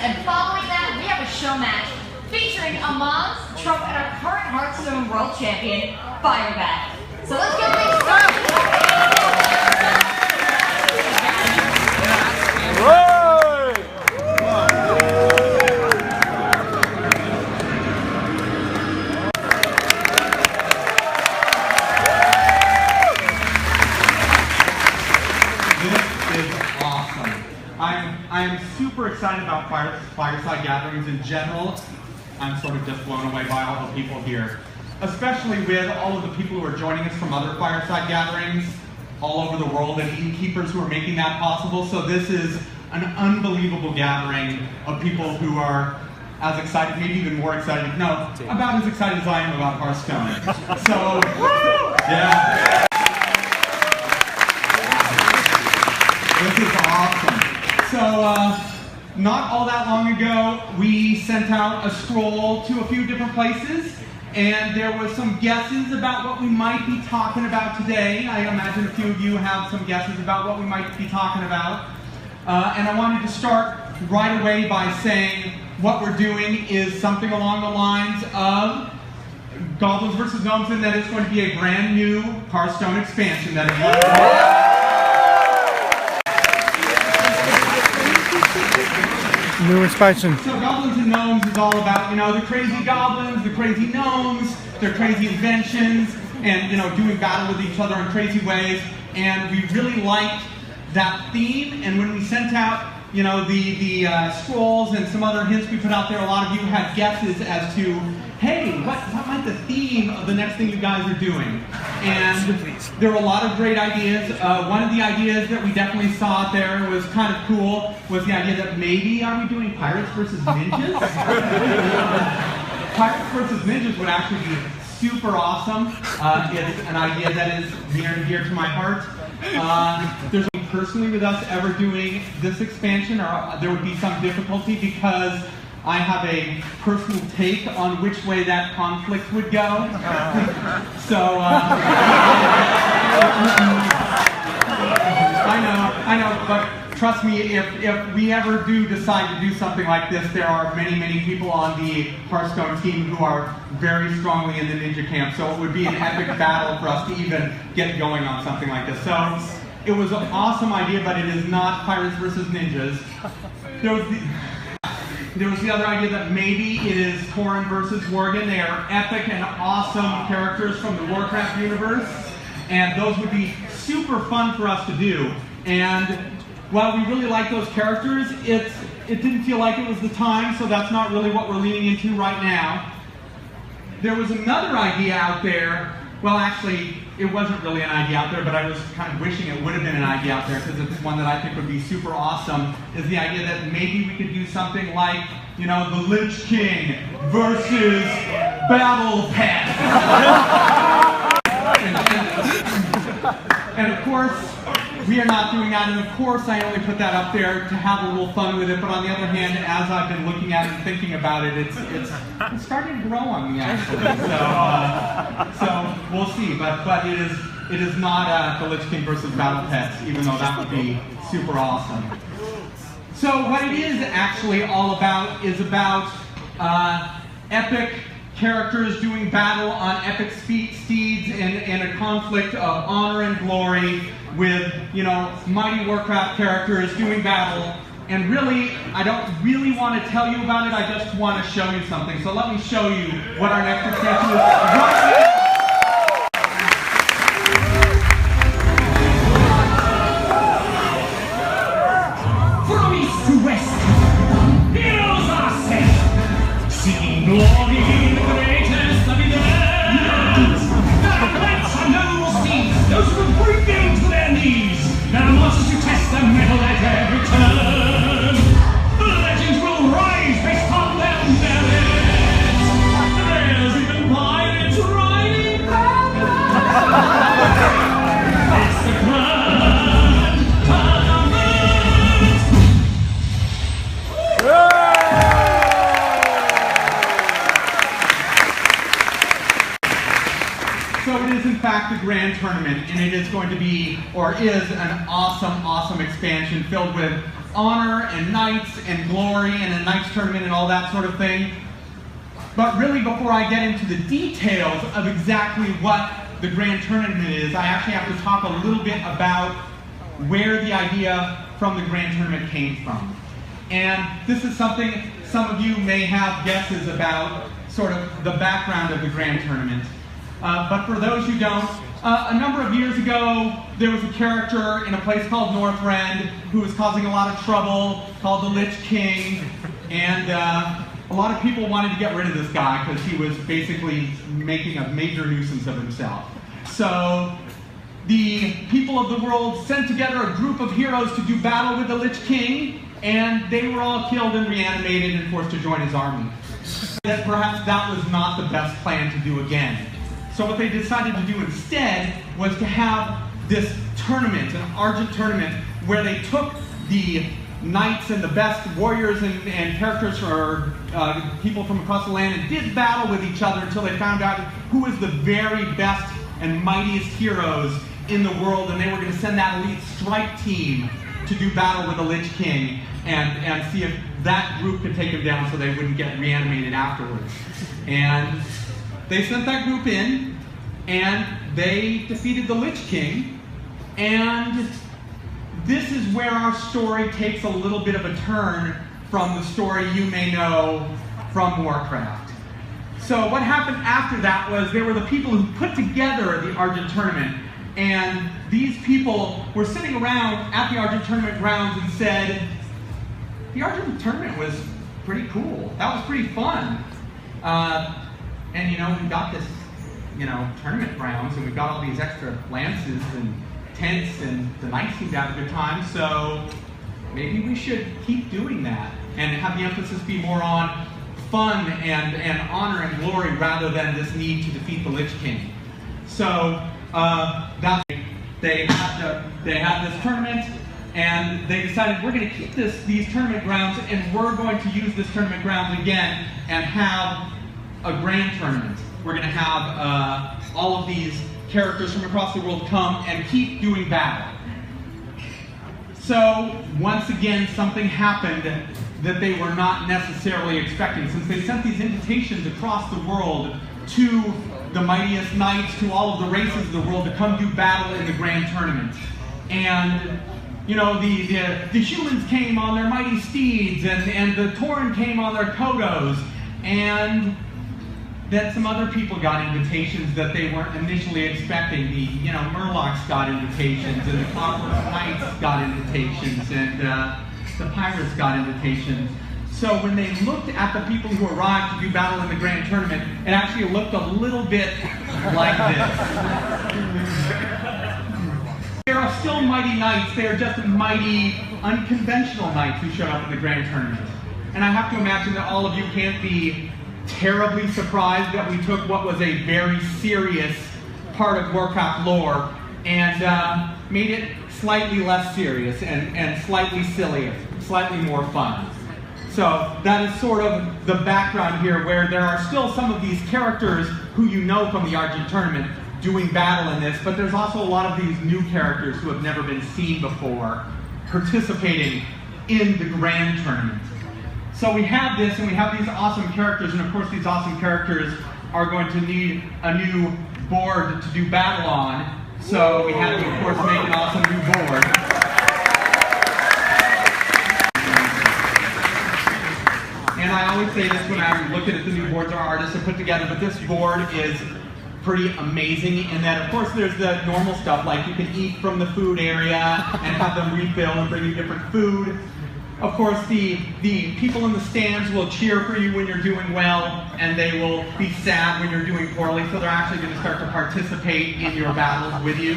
and following that, we have a show match featuring Amon's Trump and our current Hearthstone World Champion, Fireback. So let's get things started. I am super excited about fireside gatherings in general. I'm sort of just blown away by all the people here, especially with all of the people who are joining us from other fireside gatherings all over the world and innkeepers who are making that possible. So this is an unbelievable gathering of people who are as excited, maybe even more excited, no, about as excited as I am about Hearthstone. So, yeah. This is awesome. So, not all that long ago, we sent out a scroll to a few different places, and there was some guesses about what we might be talking about today. I imagine a few of you have some guesses about what we might be talking about. And I wanted to start right away by saying what we're doing is something along the lines of Goblins vs. Gnomes, and that it's going to be a brand new Hearthstone expansion that is new expansion. So Goblins and Gnomes is all about, you know, the crazy goblins, the crazy gnomes, their crazy inventions, and, you know, doing battle with each other in crazy ways. And we really liked that theme. And when we sent out, you know, the scrolls and some other hints we put out there, a lot of you had guesses as to, hey, what might the theme of the next thing you guys are doing? And there were a lot of great ideas. One of the ideas that we definitely saw out there was kind of cool, was the idea that maybe are we doing pirates versus ninjas? Pirates versus ninjas would actually be super awesome. It's an idea that is near and dear to my heart. There's nothing personally with us ever doing this expansion, or there would be some difficulty because I have a personal take on which way that conflict would go. So, I know, but trust me, if we ever do decide to do something like this, there are many, many people on the Hearthstone team who are very strongly in the ninja camp, so it would be an epic battle for us to even get going on something like this. So, it was an awesome idea, but it is not pirates versus ninjas. There was the other idea that maybe it is Tauren versus Worgen. They are epic and awesome characters from the Warcraft universe, and those would be super fun for us to do. And while we really like those characters, it didn't feel like it was the time, so that's not really what we're leaning into right now. There was another idea out there. Well, actually, it wasn't really an idea out there, but I was kind of wishing it would have been an idea out there because it's one that I think would be super awesome, is the idea that maybe we could do something like, you know, the Lich King versus Battle Pet. and of course, we are not doing that, and of course I only put that up there to have a little fun with it, but on the other hand, as I've been looking at it and thinking about it, it's starting to grow on me, actually. So we'll see, but it is not the Lich King versus Battle Pets, even though that would be super awesome. So what it is actually all about is about epic characters doing battle on epic steeds in a conflict of honor and glory with, you know, mighty Warcraft characters doing battle. And really, I don't really want to tell you about it, I just want to show you something. So let me show you what our next expansion is right now. From east to west, heroes are sent, seeking glory in the greatest of events. Now knights are noble steeds, those who will bring them to their knees. Now monsters who test their mettle at every turn. The legends will rise based on their merits. There's even pirates right the Grand Tournament, and it is going to be, or is, an awesome, awesome expansion filled with honor and knights and glory and a knights tournament and all that sort of thing. But really, before I get into the details of exactly what the Grand Tournament is, I actually have to talk a little bit about where the idea from the Grand Tournament came from. And this is something some of you may have guesses about, sort of the background of the Grand Tournament. But for those who don't, a number of years ago, there was a character in a place called Northrend who was causing a lot of trouble, called the Lich King, and a lot of people wanted to get rid of this guy because he was basically making a major nuisance of himself. So the people of the world sent together a group of heroes to do battle with the Lich King, and they were all killed and reanimated and forced to join his army. That perhaps that was not the best plan to do again. So what they decided to do instead was to have this tournament, an Argent tournament, where they took the knights and the best warriors and characters for people from across the land and did battle with each other until they found out who was the very best and mightiest heroes in the world, and they were going to send that elite strike team to do battle with the Lich King and see if that group could take him down so they wouldn't get reanimated afterwards. And they sent that group in, and they defeated the Lich King, and this is where our story takes a little bit of a turn from the story you may know from Warcraft. So what happened after that was there were the people who put together the Argent Tournament, and these people were sitting around at the Argent Tournament grounds and said, the Argent Tournament was pretty cool. That was pretty fun. And you know, we got this, tournament grounds, and we've got all these extra lances and tents, and the knights seem to have a good time, so maybe we should keep doing that and have the emphasis be more on fun and honor and glory rather than this need to defeat the Lich King. So they had this tournament, and they decided we're going to keep these tournament grounds, and we're going to use this tournament grounds again and have a grand tournament. We're going to have all of these characters from across the world come and keep doing battle. So once again, something happened that they were not necessarily expecting, since they sent these invitations across the world to the mightiest knights, to all of the races of the world to come do battle in the grand tournament. And the humans came on their mighty steeds, and the Tauren came on their Kodos, and then some other people got invitations that they weren't initially expecting. The Murlocs got invitations, and the Clockwork Knights got invitations, and the Pirates got invitations. So when they looked at the people who arrived to do battle in the grand tournament, it actually looked a little bit like this. There are still mighty knights. They are just mighty, unconventional knights who showed up in the grand tournament. And I have to imagine that all of you can't be terribly surprised that we took what was a very serious part of Warcraft lore and made it slightly less serious and slightly sillier, slightly more fun. So that is sort of the background here, where there are still some of these characters who you know from the Argent Tournament doing battle in this, but there's also a lot of these new characters who have never been seen before participating in the Grand Tournament. So we have this, and we have these awesome characters, and of course these awesome characters are going to need a new board to do battle on. So we had to, of course, make an awesome new board. And I always say this when I'm looking at the new boards our artists have put together, but this board is pretty amazing in that, of course, there's the normal stuff, like you can eat from the food area and have them refill and bring you different food. Of course, the people in the stands will cheer for you when you're doing well, and they will be sad when you're doing poorly, so they're actually going to start to participate in your battles with you.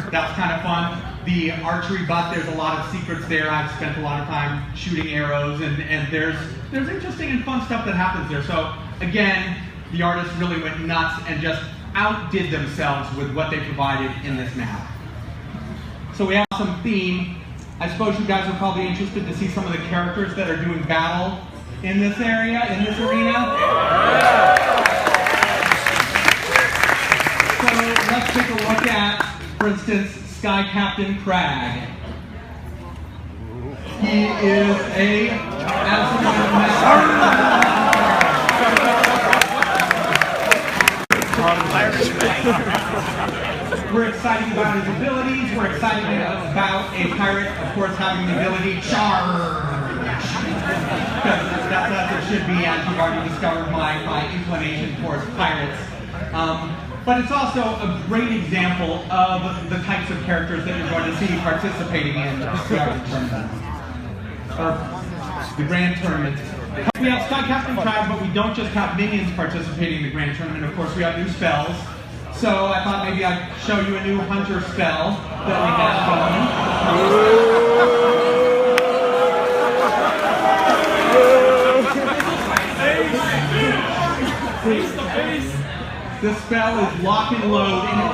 That's kind of fun. The archery butt, there's a lot of secrets there. I've spent a lot of time shooting arrows, and there's interesting and fun stuff that happens there. So again, the artists really went nuts and just outdid themselves with what they provided in this map. So we have some theme. I suppose you guys are probably interested to see some of the characters that are doing battle in this area, in this arena. let's take a look at, for instance, Sky Captain Crag. He is a We're excited about his abilities. We're excited about a pirate, of course, having the ability charge. That's as it should be, as you've already discovered my inclination towards pirates. But it's also a great example of the types of characters that you're going to see participating in the tournament. The Grand Tournament. We have Sky Captain Crag, but we don't just have minions participating in the Grand Tournament. Of course, we have new spells. So I thought maybe I'd show you a new hunter spell that we have going. This spell is Lock and Load in a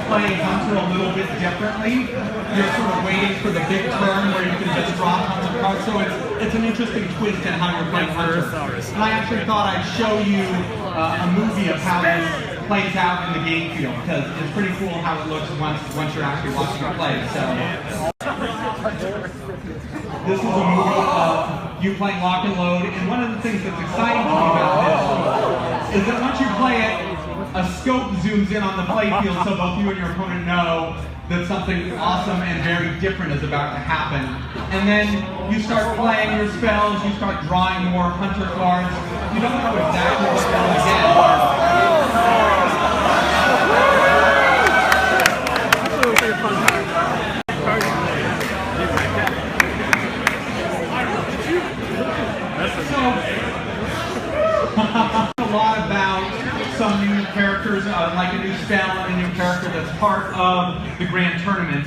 play Hunter a little bit differently. You're sort of waiting for the big turn where you can just drop Hunter cards. So it's an interesting twist in how you're playing Hunter. And I actually thought I'd show you a movie of how this plays out in the game field, because it's pretty cool how it looks once you're actually watching it play. So this is a movie of you playing Lock and Load, and one of the things that's exciting to me about this is that once you play it, a scope zooms in on the playfield so both you and your opponent know that something awesome and very different is about to happen. And then you start playing your spells, you start drawing more hunter cards. You don't know exactly what's going to get. A lot about some new characters, like a new spell and a new character that's part of the Grand Tournament.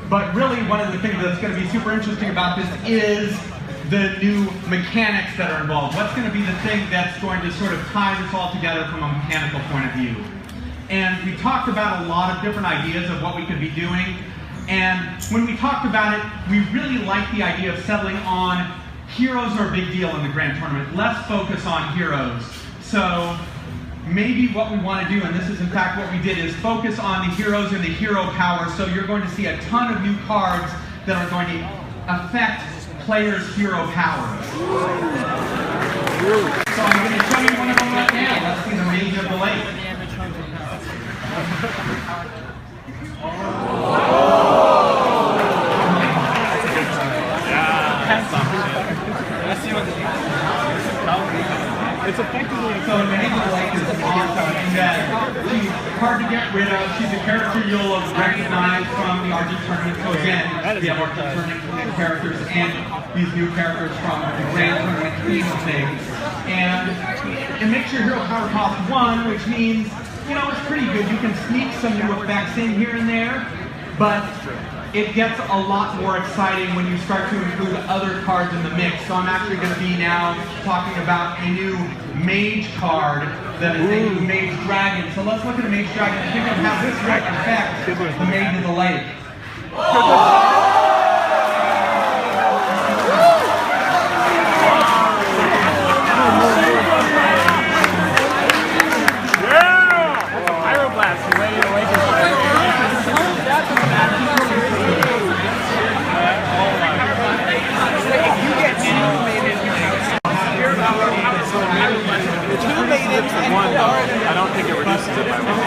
But really, one of the things that's going to be super interesting about this is the new mechanics that are involved. What's going to be the thing that's going to sort of tie this all together from a mechanical point of view? And we talked about a lot of different ideas of what we could be doing. And when we talked about it, we really liked the idea of settling on heroes are a big deal in the Grand Tournament. Let's focus on heroes. So maybe what we want to do, and this is in fact what we did, is focus on the heroes and the hero power. So you're going to see a ton of new cards that are going to affect players' hero powers. So I'm going to show you one of them right now. Let's see the Mage of the Lake. It's effectively so the Mage of the Lake is awesome in that she's hard to get rid of. She's a character you'll recognize from the RG tournament. So again, we have RG tournament characters and these new characters from the Grand Tournament theme of things. And it makes your hero power cost 1, which means, you know, it's pretty good. You can sneak some new effects in here and there, but it gets a lot more exciting when you start to include other cards in the mix. So I'm actually going to be now talking about a new Mage card that is a new Mage Dragon. So let's look at a Mage Dragon and think of how this might affect the Mage of the Lake. I don't think it reduces it by one.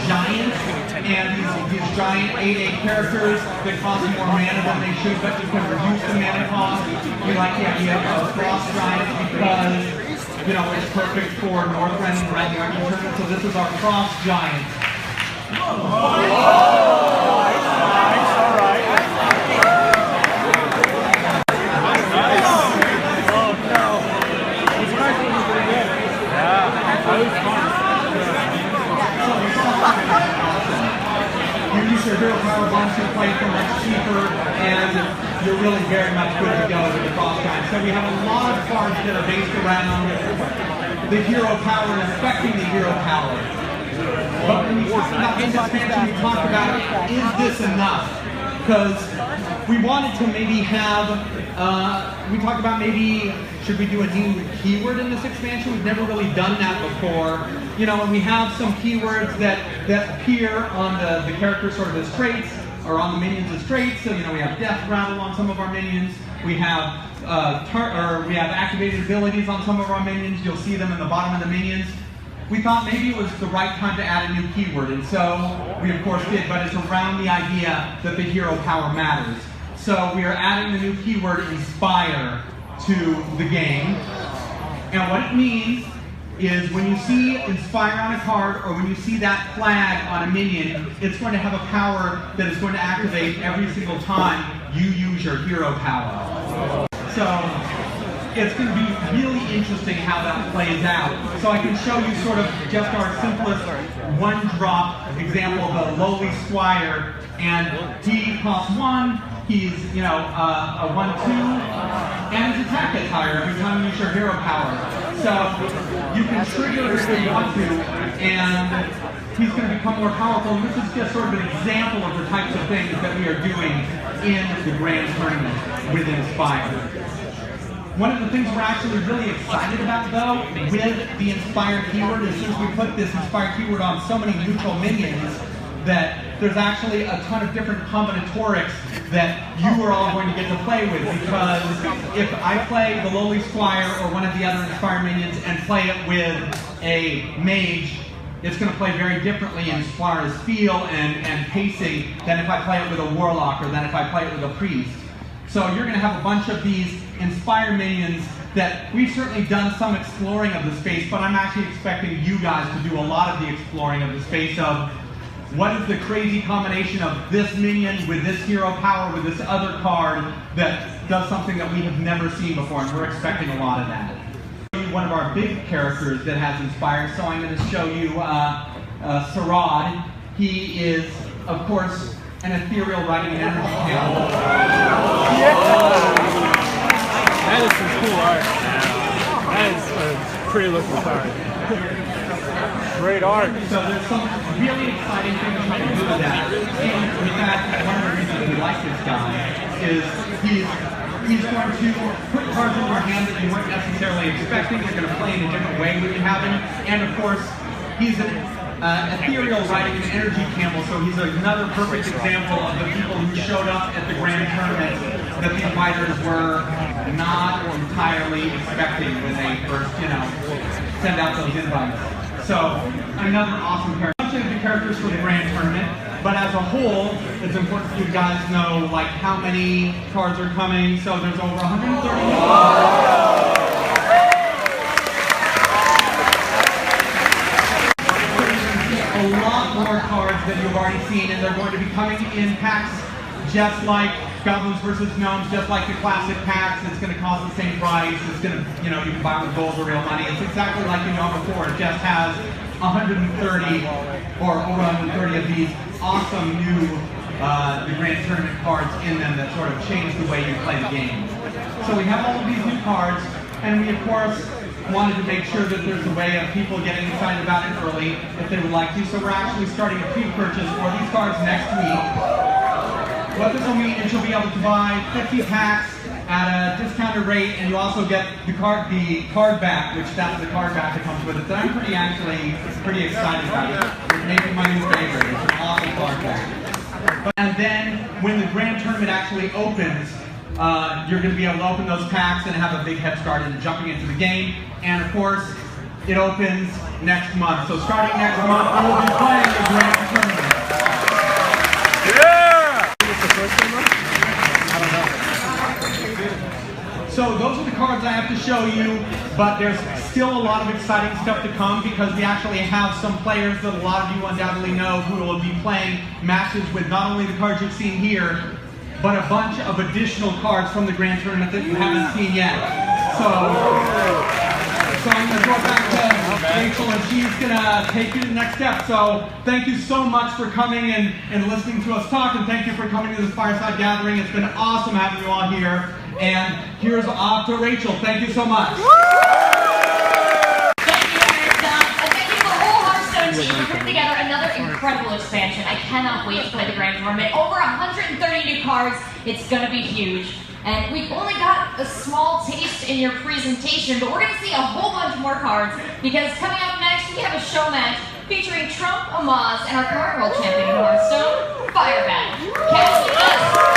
Giants, and these giant 8/8 characters that cost more mana than they should, but you can reduce the mana cost. We like the idea of Frost Giants because, you know, it's perfect for Northrend and Red Dragon tournament. So this is our Frost Giant. You use your hero power once you play for much cheaper, and you're really very much good to go with the Frost Giant. So we have a lot of cards that are based around the hero power and affecting the hero power. But when we talk about this expansion, we talk about, is this enough? Because we wanted to maybe have, we talked about maybe, should we do a new keyword in this expansion? We've never really done that before. You know, and we have some keywords that appear on the characters sort of as traits, or on the minions as traits. So, you know, we have Death Rattle on some of our minions. We have activated abilities on some of our minions. You'll see them in the bottom of the minions. We thought maybe it was the right time to add a new keyword, and so we of course did, but it's around the idea that the hero power matters. So we are adding the new keyword inspire to the game. And what it means is when you see inspire on a card, or when you see that flag on a minion, it's going to have a power that is going to activate every single time you use your hero power. So it's going to be really interesting how that plays out. So I can show you sort of just our simplest one-drop example of a lowly squire, and he costs 1, he's, you know, a 1/2, and his attack gets higher every time you use your hero power. So you can trigger it if you want to, and he's going to become more powerful. And this is just sort of an example of the types of things that we are doing in the Grand Tournament with Inspire. One of the things we're actually really excited about, though, with the Inspire keyword is since we put this Inspire keyword on so many neutral minions, that there's actually a ton of different combinatorics that you are all going to get to play with, because if I play the Lowly Squire or one of the other Inspire minions and play it with a mage, it's going to play very differently in as far as feel and pacing than if I play it with a warlock or than if I play it with a priest. So you're going to have a bunch of these Inspire minions that we've certainly done some exploring of the space, but I'm actually expecting you guys to do a lot of the exploring of the space of what is the crazy combination of this minion with this hero power with this other card that does something that we have never seen before, and we're expecting a lot of that. One of our big characters that has Inspire, so I'm going to show you Sarad. He is, of course, an ethereal writing and energy camel. That is some cool art. That is a pretty looking card. Great art. So there's some really exciting things we can do with that. And in fact, one of the reasons we like this guy is he's going to put cards in your hand that you weren't necessarily expecting. You're going to play in a different way when you have him. And of course, he's an ethereal writing and energy camel, so he's another perfect example of the people who showed up at the Grand Tournament that the inviters were not entirely expecting when they first, you know, send out those invites. So, another awesome character. A bunch of the characters for the Grand Tournament, but as a whole, it's important for you guys to know, like, how many cards are coming. So there's over 130 cards. A lot more cards than you've already seen, and they're going to be coming in packs just like Goblins vs. Gnomes, just like the classic packs. It's going to cost the same price. It's going to, you know, you can buy it with gold or real money. It's exactly like you know before. It just has 130 or over 130 of these awesome new the Grand Tournament cards in them that sort of change the way you play the game. So we have all of these new cards, and we of course wanted to make sure that there's a way of people getting excited about it early if they would like to. So we're actually starting a pre-purchase for these cards next week. What this will mean is you'll be able to buy 50 packs at a discounted rate, and you also get the card back, which that's the card back that comes with it. That I'm pretty excited about it. It's maybe my new favorite. It's an awesome card back. And then when the Grand Tournament actually opens, you're going to be able to open those packs and have a big head start in jumping into the game. And of course, it opens next month. So starting next month, we will be playing the Grand Tournament. Yeah! Is this the first one? I don't know. So those are the cards I have to show you, but there's still a lot of exciting stuff to come because we actually have some players that a lot of you undoubtedly know who will be playing matches with not only the cards you've seen here, but a bunch of additional cards from the Grand Tournament that you haven't seen yet. So I'm going to go back to Rachel, and she's going to take you to the next step. So thank you so much for coming and listening to us talk, and thank you for coming to this fireside gathering. It's been awesome having you all here. And here's off to Rachel. Thank you so much. team for putting together another incredible expansion. I cannot wait to play the Grand Tournament. Over 130 new cards. It's going to be huge. And we've only got a small taste in your presentation, but we're going to see a whole bunch more cards, because coming up next, we have a show match featuring Trump, Amaz, and our current world champion in Hearthstone, Firebat. Catch us!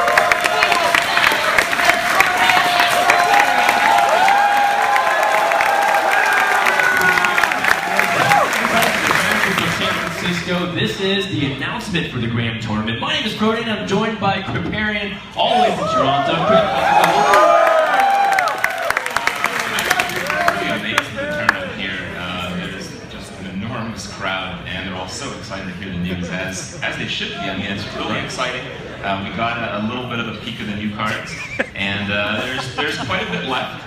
This is the announcement for the Grand Tournament. My name is Crody, and I'm joined by Kriparian, all the way from Toronto. Pretty amazing the turnout here. It is just an enormous crowd, and they're all so excited to hear the news, as they should be. I mean, it's really exciting. We got a little bit of a peek of the new cards, and there's quite a bit left.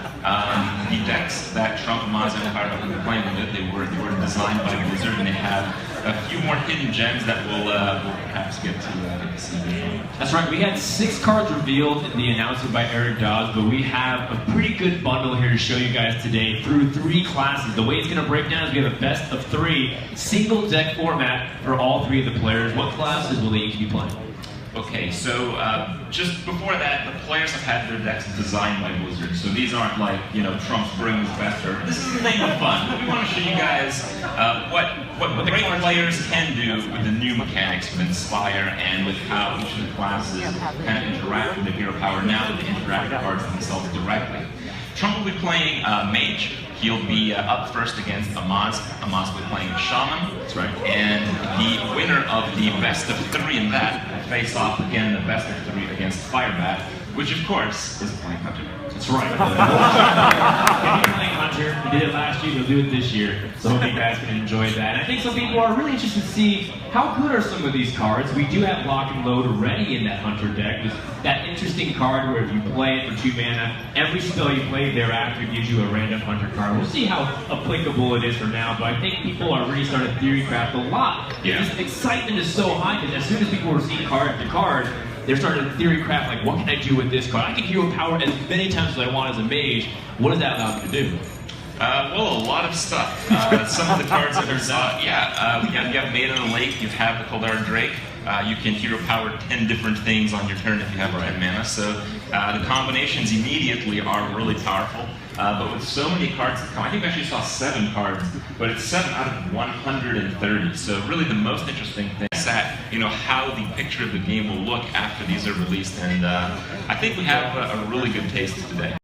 The decks that Trump, Amaz, and Firebat were playing with, they were designed by Blizzard, and they have a few more hidden gems that we'll perhaps get to see. That's right, we had 6 cards revealed in the announcement by Eric Dawes, but we have a pretty good bundle here to show you guys today through 3 classes. The way it's going to break down is we have a best of 3 single deck format for all 3 of the players. What classes will they each be playing? Okay, so just before that, the players have had their decks designed by Blizzard. So these aren't like, you know, Trump's Brings Best, or this is the name of fun. We want to show you guys what the great players can do with the new mechanics with Inspire, and with how each of the classes kind of interact with the hero power now that they interact with cards themselves directly. Trump will be playing Mage. He'll be up first against Amaz. Amaz will be playing Shaman. That's right. And the winner of the best of 3 in that will face off again the best of 3 against Firebat, which of course is playing Hunter. That's right. He'll be playing Hunter. He did it last year, he'll do it this year. So I think you guys can enjoy that. And I think some people are really interested to see how good are some of these cards. We do have Lock and Load already in that Hunter deck. There's that interesting card where if you play it for 2 mana, every spell you play thereafter gives you a random Hunter card. We'll see how applicable it is for now, but I think people are really starting to theorycraft a lot. Yeah. This excitement is so high, because as soon as people are seeing card after card, they're starting to theorycraft, like, what can I do with this card? I can hero power as many times as I want as a mage. What does that allow me to do? Well, a lot of stuff. Some of the cards that are, you have Maiden of the Lake, you have the Caldera Drake. You can hero power 10 different things on your turn if you have 10 mana. So the combinations immediately are really powerful. But with so many cards that come, I think we actually saw 7 cards, but it's 7 out of 130. So really the most interesting thing is that, you know, how the picture of the game will look after these are released. And I think we have a really good taste today.